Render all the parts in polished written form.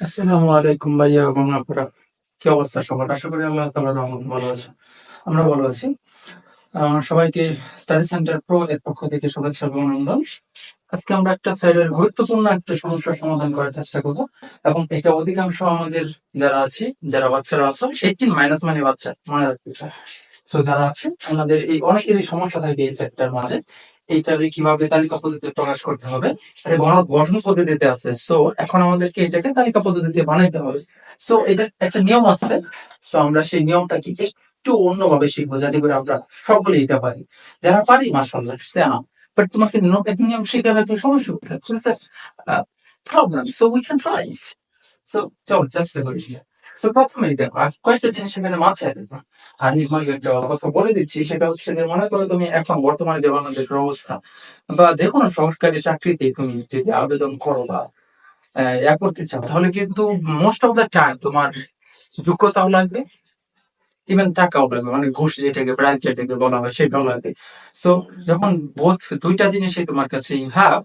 আসসালামু আলাইকুম ভাইয়া এবং আপুরা। কি অবস্থা সবার? আশা করি আল্লাহ তাআলার রহমতে ভালো আছেন। আমরা ভালো আছি। সবাইকে স্টাডি সেন্টার প্রো এর পক্ষ থেকে শুভেচ্ছা এবং অভিনন্দন। আজকে আমরা একটা স্যারের গুরুত্বপূর্ণ একটা সমস্যার সমাধান করার চেষ্টা করব এবং এটা অধিকাংশ আমাদের যারা আছে, যারা বাচ্চারা আছে, 18 মাইনাস মানে বাচ্চা, মনে রাখবে এটা। সো যারা আছে আমাদের এই অনেকেরই সমস্যা থাকে এই সেক্টর মাঝে। এইটারে কিভাবে তালিকা পদ্ধতিতে প্রকাশ করতে হবে, এটা গঠন পদ্ধতিতে আছে। সো এখন আমাদেরকে এটাকে তালিকা পদ্ধতিতে বানাইতে হবে। সো এটা একটা নিয়ম আছে। সো আমরা সেই নিয়মটাকে একটু অন্যভাবে শিখবো যাতে করে আমরা সকলে দিতে পারি। যারা পারি মাশাআল্লাহ, বাট তোমাকে একটা নিয়ম শেখার একটা সমস্যা problem. So we can try. So চলো চেষ্টা করি। সো প্রথমেই দেখো কয়েকটা জিনিস এখানে মাথায় রাখবা। আর নির্ভয় একটা কথা বলে দিচ্ছি, সেটা হচ্ছে যে মনে করো তুমি এখন বর্তমানে যে বাংলাদেশের অবস্থা বা যে কোনো সরকারি চাকরিতে তুমি যদি আবেদন করো বা করতে চাও, তাহলে কিন্তু মোস্ট অফ দ্য টাইম তোমার যোগ্যতাও লাগবে, ইভেন টাকাও লাগবে, মানে ঘুষ যেটাকে ব্রাইব যেটাকে বলা হয় সেটাও লাগবে। সো যখন বোথ দুইটা জিনিসই তোমার কাছে হ্যাভ,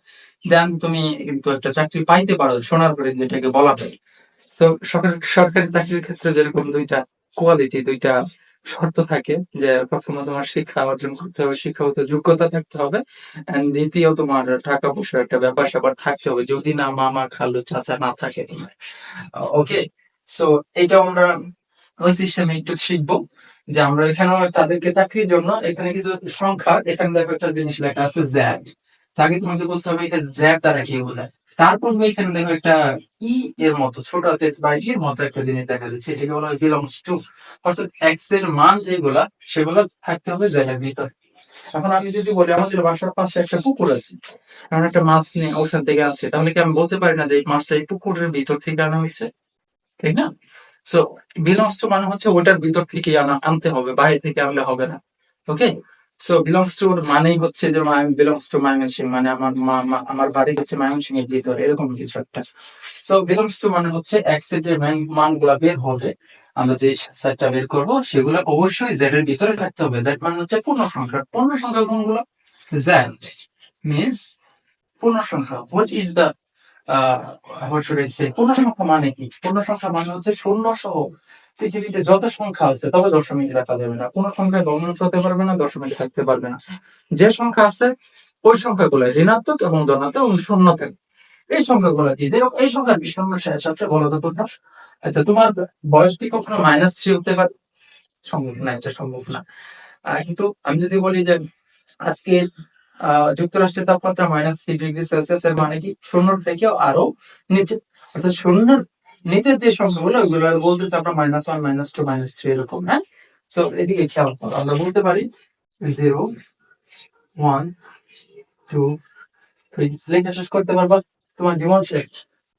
দেন তুমি কিন্তু একটা চাকরি পাইতে পারো সোনার করে যেটাকে বলা হয়। তো সরকারি চাকরির ক্ষেত্রে যেরকম দুইটা কোয়ালিটি, দুইটা শর্ত থাকে, যে প্রথমত তোমার শিক্ষা অর্জন করতে হবে, শিক্ষাগত যোগ্যতা থাকতে হবে, and দ্বিতীয় তোমার টাকা পয়সার একটা ব্যাপার স্যাপার থাকতে হবে, যদি না মামা খালু চাচা না থাকে তোমার। ওকে। সো এটা আমরা ওই সিস্টেমে একটু শিখবো, যে আমরা এখানে তাদেরকে চাকরির জন্য এখানে কিছু সংখ্যা, এখানে দেখো একটা জিনিস লেখা আছে জ্যাড। তাকে তোমাকে বুঝতে হবে এটা জ্যাড দ্বারা কি বোঝায়। তারপর এখানে দেখো একটা ই এর মতো ছোট হাতে বা এর মতো একটা জিনিস দেখা যাচ্ছে, এটাকে বলা হয় বিলংস টু। অর্থাৎ এক্স এর মান যেগুলা, সেগুলো থাকতে হবে জেড এর ভিতর। এখন আমি যদি বলি আমাদের বাসার পাশে একটা পুকুর আছে, এখন একটা মাছ নিয়ে ওখান থেকে আছে, তাহলে কি আমি বলতে পারি না যে এই মাছটা এই পুকুরের ভিতর থেকে আনা হয়েছে? ঠিক না? সো বিলংস টু মানে হচ্ছে ওটার ভিতর থেকে আনতে হবে, বাইরে থেকে আনলে হবে না। ওকে। সো বিলংস টু মানেই হচ্ছে যে বিলংস টু ময়মনসিং, মানে আমার বাড়ি হচ্ছে ময়মনসিং এর ভিতরে, এরকম কিছু একটা। সো বিলংস টু মানে হচ্ছে এক্স এর যে মানগুলা বের হবে, আমরা যে সেটটা বের করবো সেগুলো অবশ্যই জেড এর ভিতরে থাকতে হবে। জেড মানে হচ্ছে পূর্ণ সংখ্যা। পূর্ণ সংখ্যা কোনগুলো? জেড মিনস পূর্ণ সংখ্যা। হোয়াট ইজ দ্য পূর্ণ সংখ্যা মানে কি? পূর্ণ সংখ্যা মানে হচ্ছে শূন্য সহ পৃথিবীতে যত সংখ্যা আছে তবে দশমিক রাখা যাবে না। কোন সংখ্যায় ভগ্নাংশ হতে পারবে না, দশমিক থাকতে পারবে না। যে সংখ্যা আছে ওই সংখ্যাগুলো ঋণাত্মক এবং ধনাত্মক এবং শূন্য থাকবে। এই সংখ্যাগুলো কি? যেরকম এই সংখ্যার বিষণ্ণ সাথে বলো তো তোমরা। আচ্ছা, তোমার বয়স কি কখনো -3 হতে পারে? সম্ভব না, এটা সম্ভব না। কিন্তু আমি যদি বলি যে আজকে যুক্তরাষ্ট্রের তাপমাত্রা -3 ডিগ্রি সেলসিয়াস, এর মানে কি শূন্যর থেকেও আরো নিচে। অর্থাৎ শূন্যর নিচের যে সংখ্যাগুলো ওইগুলো বলতেছে আমরা -1, -2, -3 এরকম। হ্যাঁ। তো এদিকে খেয়াল করো, আমরা বলতে পারি 0, 1, 2, 3 লেখা শেষ করতে পারবা? তোমার জীবন শেষ।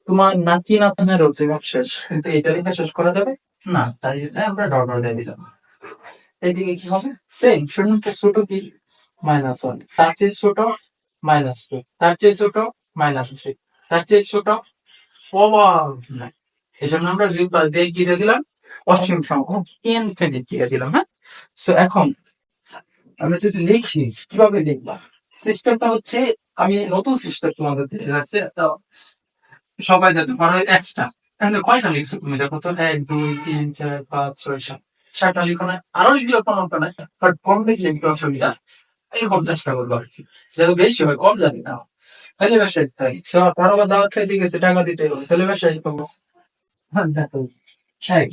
তোমার নাকি নাতনেরও জীবন শেষ, কিন্তু এটা লেখা শেষ করা যাবে না, তাই আমরা ডট ডট দিয়ে দিলাম। এদিকে কি হবে? সেম, শূন্য থেকে ছোট কি? -1, তার চেয়ে ছোট -2, তার চেয়ে ছোট -3, তার চেয়ে ছোট প্রবাহ নাই। এই জন্য আমরা জিরো প্লাস দিয়ে কি দিয়ে দিলাম? অসীম সংখ্যা, ইনফিনিট দিয়ে দিলাম। হ্যাঁ। সো এখন আমরা যদি লিখি, কিভাবে লিখবা? সিস্টেমটা হচ্ছে, আমি নতুন সিস্টেম তোমাদের দিতে যাচ্ছি। তো সবাই যাতে পারো এক্সট্রা। এখানে কয়টা লিখছো তুমি দেখো তো? 1, 2, 3, 4, 5, 6, 7, 7টা লিখো না? আরো লিখলে কোনো ব্যাপার নাই, বাট কম লিখলে একটু অসুবিধা। এরকম চেষ্টা করবো আর কি, যেন বেশি হয়, কম যাবে না। তাহলে ব্যবসায়ী তাই কারো আবার দাওয়াত খাইতে গেছে, টাকা দিতে হবে, তাহলে ব্যবসায়ী পাবো। হ্যাঁ দেখো, হ্যাঁ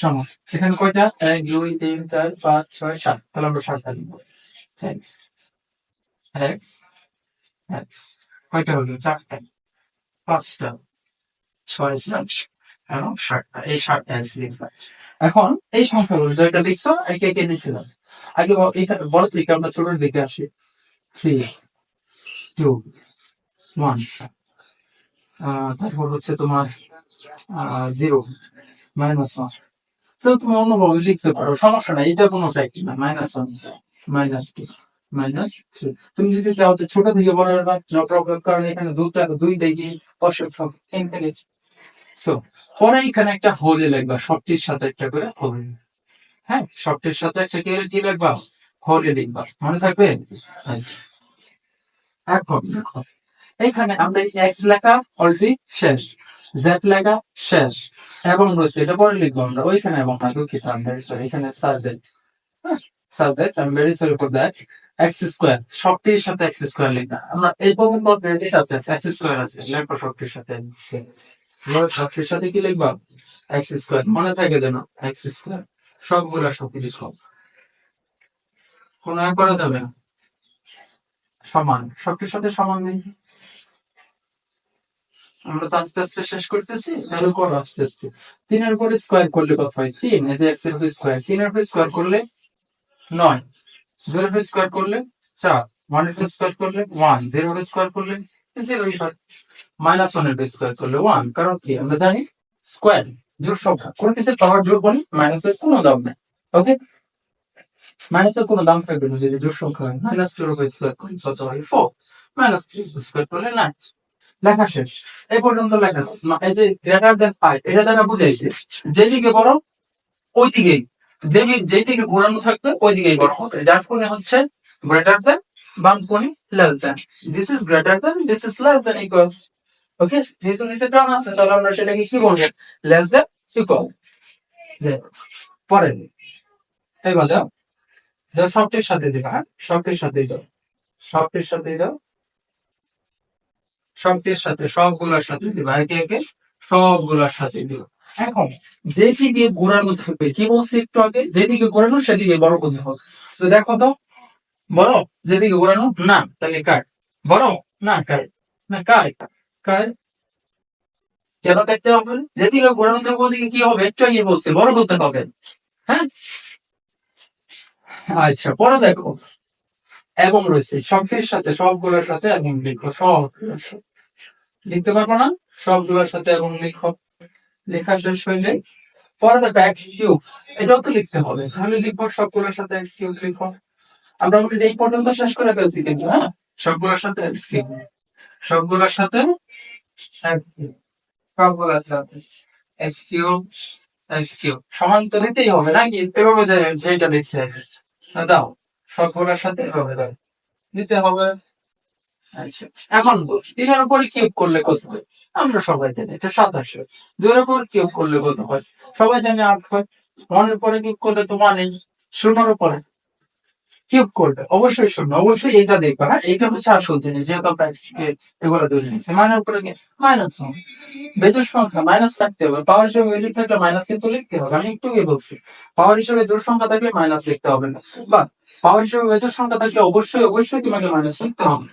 সমাজ এখানে কয়টা? 1, 2, 3, 4, 5, 6, 7, তাহলে আমরা 7টা লিখবো। এক্স এক্স এক্স কয়টা হলো? 4টা, 5টা, 6টা এবং 7টা। এই 7টা এক্স লিখবা। এখন এই সংখ্যাগুলো যেটা লিখছো একে একে লিখে দাও। আগে এখানে বড় থেকে আমরা ছোটের দিকে আসি। 3, 2, 1, তারপর হচ্ছে তোমার 0, -1। তো তুমি অন্যভাবে লিখতে পারো, সমস্যা নাই, এটা কোনো ফ্যাক্ট না। -1, -2, -3। তুমি যদি চাও তো ছোট থেকে বড় হবে, নো প্রবলেম, কারণ এখানে দুই দেখি অসীম সংখ্যা, ইনফিনিট। সো পরে এখানে একটা হোলে লিখবা, সবটির সাথে একটা করে হোল। হ্যাঁ, সবটির সাথে একটা কি লিখবা? হোলে লিখবা, মনে থাকবে? আচ্ছা, এখন দেখো, এইখানে আমরা এক্স লেখা অলরেডি শেষ, জেড লেখা শেষ, এবং রয়েছে এটা পরে লিখবো আমরা ওইখানে, এবং না দুঃখিত আমি ভেরি সরি, এখানে সার্চ দেন, সার্চ দেন, আমি very sorry for that. X square সবটির সাথে এক্স স্কোয়ার লিখা, আমরা এই পর্যন্ত সাথে এক্স স্কোয়ার আছে, লেখো সবটির সাথে, সবটির সাথে কি লিখবা, এক্স স্কোয়ার, মনে থাকে যেন এক্স স্কোয়ার, সবগুলা সাথে লিখো, কোনো এক করা যাবে না, সমান, সবটির সাথে সমান নেই। আমরা তো আস্তে আস্তে শেষ করতেছি, তাহলে করো আস্তে আস্তে। তিনের পরে স্কোয়ার করলে কত হয়, তিন, এই যে এক্স এর স্কোয়ার, তিনের পরে স্কোয়ার করলে 9, 0 এর স্কোয়ার করলে 4, 1 এর স্কোয়ার করলে 1, 0 এর স্কোয়ার করলে 0 হয়, -1 এর স্কোয়ার করলে 1, কারণ কি আমরা জানি স্কোয়ার জোড় সংখ্যা, কোন কিছুর পাওয়ার যোগ বলি মাইনাসের কোনো দাম নেই, ওকে, মাইনাসের কোনো দাম থাকবে না, যদি জোড় সংখ্যা হয়, -2 এর স্কোয়ার করলে কত হয় 4, -3 স্কোয়ার করলে 9, লেখা শেষ, এই পর্যন্ত লেখা শেষ। এই যে গ্রেটার দেন 5, এটা দ্বারা বুঝাইছে যেদিকে বড় ওই দিকেই, যেই দিকে ঘোরানো থাকবে ওই দিকেই বড় হবে, ডান কোণে হচ্ছে গ্রেটার দেন, বাম কোণে less than, this is greater than, this is less than, equal, okay, যেহেতু নিচে টার্ম আছে তাহলে আমরা সেটাকে কি বলবো, লেস দেন ইকুয়াল। পরে এইবার দাও, সবটির সাথে দিবা, হ্যাঁ সবটির সাথে দাও, সবটির সাথে দাও, সবটির সাথে, সবগুলোর সাথে দিবা, একে একে সবগুলোর সাথে দিও। এখন যেদিকে ঘোরানো থাকবে, কি বলছি একটু আগে, যেদিকে ঘোরানো সেদিকে বড় করতে হবে, তো দেখো তো, বড় যেদিকে ঘোরানো না, তাহলে কার বড়, না কার, না কার, কার কেন কাটতে হবে, যেদিকে ঘোরানো থাকবে ওদিকে কি হবে, একটু আগে বলছে বড় করতে হবে, হ্যাঁ। আচ্ছা পরে দেখো, এবং রয়েছে সবটির সাথে, সবগুলোর সাথে এবং লিখো, সব লিখতে পারবো না, সবগুলোর সাথে এবং লিখো, লেখা শেষ হইলে পরে দেখো এক্স কিউব, এটাও তো লিখতে হবে, তাহলে লিখবো সবগুলোর সাথে এক্স কিউব লিখো। আমরা অলরেডি এই পর্যন্ত শেষ করে ফেলছি কিন্তু, হ্যাঁ সবগুলোর সাথে এক্স কিউব, সবগুলোর সাথে সবগুলোর সাথে এক্স কিউব, এক্স কিউব সমান তো নিতেই হবে নাকি, এভাবে যেটা লিখছে দাও, সবগুলোর সাথে এভাবে দাও, নিতে হবে। আচ্ছা এখন তিনের উপরে কিউব করলে কত হয়, আমরা সবাই জানি এটা 27 হয়, 2 এর উপর কিউব করলে কত হয়, সবাই জানি 8 হয়, 1 এর উপরে কিউব করলে তো 1, 0 এর উপরে কিউব করলে অবশ্যই 0, অবশ্যই এটা দেখবা, হ্যাঁ এটা হচ্ছে আসল জিনিস, যেহেতু আমরা x কে এগুলো ধরে নিয়েছি, মানের উপরে -1, বেজোড় সংখ্যা মাইনাস থাকতে হবে, পাওয়ার হিসেবে বেজোড় থাকলে মাইনাস কিন্তু লিখতে হবে, আমি একটু আগে বলছি পাওয়ার হিসেবে জোড় সংখ্যা থাকলে মাইনাস লিখতে হবে না, বা পাওয়ার হিসেবে বেজোড় সংখ্যা থাকলে অবশ্যই অবশ্যই তোমাকে মাইনাস লিখতে হবে।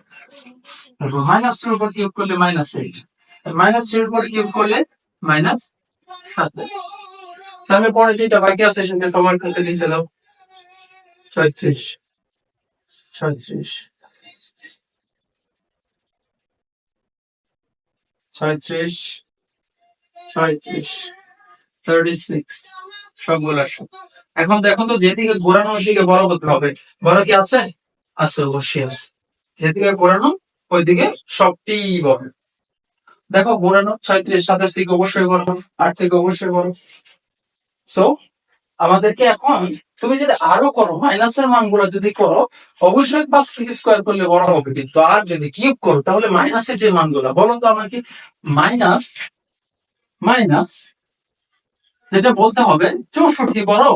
-2 এর উপর কিউব করলে -8, -3 এর উপর কিউব করলে -7, তাহলে পরে যেটা বাকি আছে সেটা তোমার কাছে লিখে দাও, 36, 36, 36, 36, 36, সবগুলোর সাথে। এখন দেখো তো, যেদিকে ঘোরানো ওইদিকে বড় করতে হবে, বড় কি আছে, আছে অবশ্যই আছে, যেদিকে ঘোরানো ওইদিকে সবটি বড়, দেখো ঘোরানো 36, 27 থেকে অবশ্যই বড়, 8 থেকে অবশ্যই বড়, সো আমাদেরকে এখন তুমি যদি আরো করো, মাইনাসের মানগুলো যদি করো অবশ্যই 5 থেকে স্কোয়ার করলে বড় হবে, কিন্তু আর যদি কিউব করো তাহলে মাইনাসের যে মানগুলো, বলো তো আমাকে, মাইনাস, মাইনাস যেটা বলতে হবে 64 বড়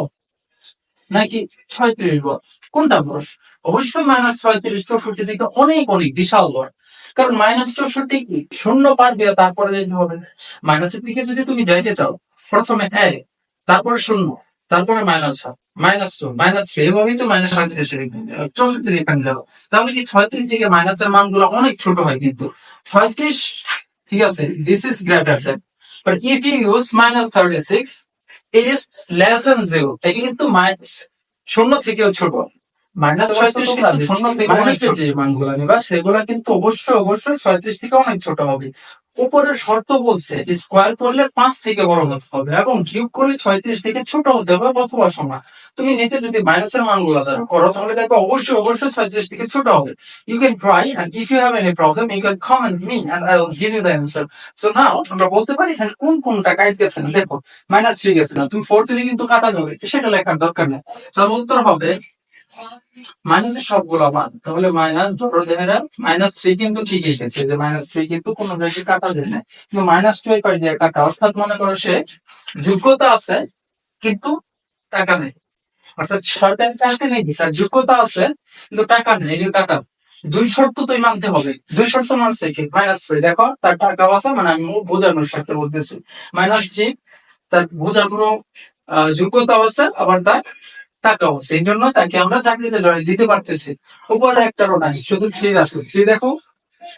নাকি 36 বড়, কোনটা বড়, অবশ্যই -36 64 থেকে অনেক অনেক বিশাল বড়, কারণ -64 কি শূন্য পার দিয়ে তারপরে যেতে হবে, মাইনাসের দিকে যদি তুমি যাইতে চাও প্রথমে তারপরে শূন্য, তারপরে -1, -2, -3, এভাবেই তো -37 এখানে যাবো, তাহলে কি 36 থেকে মাইনাসের মানগুলো অনেক ছোট হয়, কিন্তু 36 ঠিক আছে, this is greater than, but if you use -36 it is less than 0, এটা কিন্তু শূন্য থেকেও ছোট, -36 কিন্তু শূন্য থেকে অনেক ছোট, যে মানগুলো নিবা সেগুলো কিন্তু অবশ্যই অবশ্যই 36 থেকে অনেক ছোট হবে। উপরের শর্ত বলছে স্কোয়ার করলে 5 থেকে বড় হতে হবে এবং কিউব করলে 36 থেকে ছোট হতে হবে অথবা সমান। তুমি নিচে যদি মাইনাসের মানগুলো দ্বারা করো তাহলে দেখো অবশ্যই অবশ্যই 36 থেকে ছোট হবে। You can try, and if you have any problem you can comment me and I will give you the answer. So now আমরা বলতে পারি এখানে কোন কোনটা কাট গেছে না, দেখো -3 গেছে না, তুমি 4 দিলে কিন্তু কাটা যাবে, সেটা লেখার দরকার নেই, তাহলে উত্তর হবে মাইনাসের সবগুলো মান তাহলে মাইনাস ধরো দেখা -3 কিন্তু ঠিক এসেছে, যে -3 কিন্তু কোনো জায়গায় কাটা যায় না, কিন্তু -2 এই পাশ দিয়ে কাটা, অর্থাৎ মনে করো সে যোগ্যতা আছে কিন্তু টাকা নেই, অর্থাৎ সরকারি চাকরি নেই, তার যোগ্যতা আছে কিন্তু টাকা নেই, এই যে টাকা। দুই শর্ত তো মানতে হবে, দুই শর্ত মানছে কি -3, দেখো তার টাকাও আছে, মানে আমি বোঝানোর সাথে বলতেছি, -3 তার বোঝানো যোগ্যতা আছে, আবার তার টাকাও আছে, এই জন্য তাকে আমরা চাকরিতে দিতে পারতেছি। উপরে একটারও নাই, শুধু 3 আছে, 3 দেখো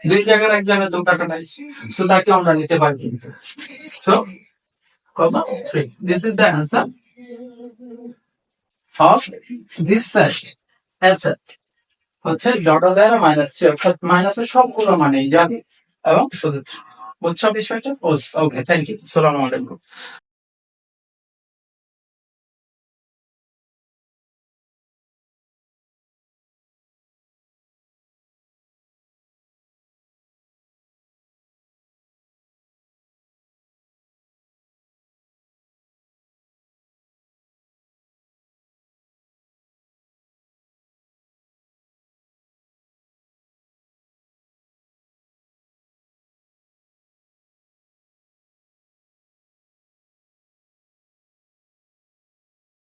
দুই জায়গার এক জায়গায় তো টাকা নাই, সো তাকে আমরা নিতে পারি কিন্তু। So comma 3, this is the answer of this set asset হচ্ছে ডটা দ্বারা -3, অর্থাৎ মাইনাসের সবগুলো মানেই যাবে এবং শুধু 3। বুঝছো বিষয়টা? ওকে, থ্যাংক ইউ, আসসালামু আলাইকুম।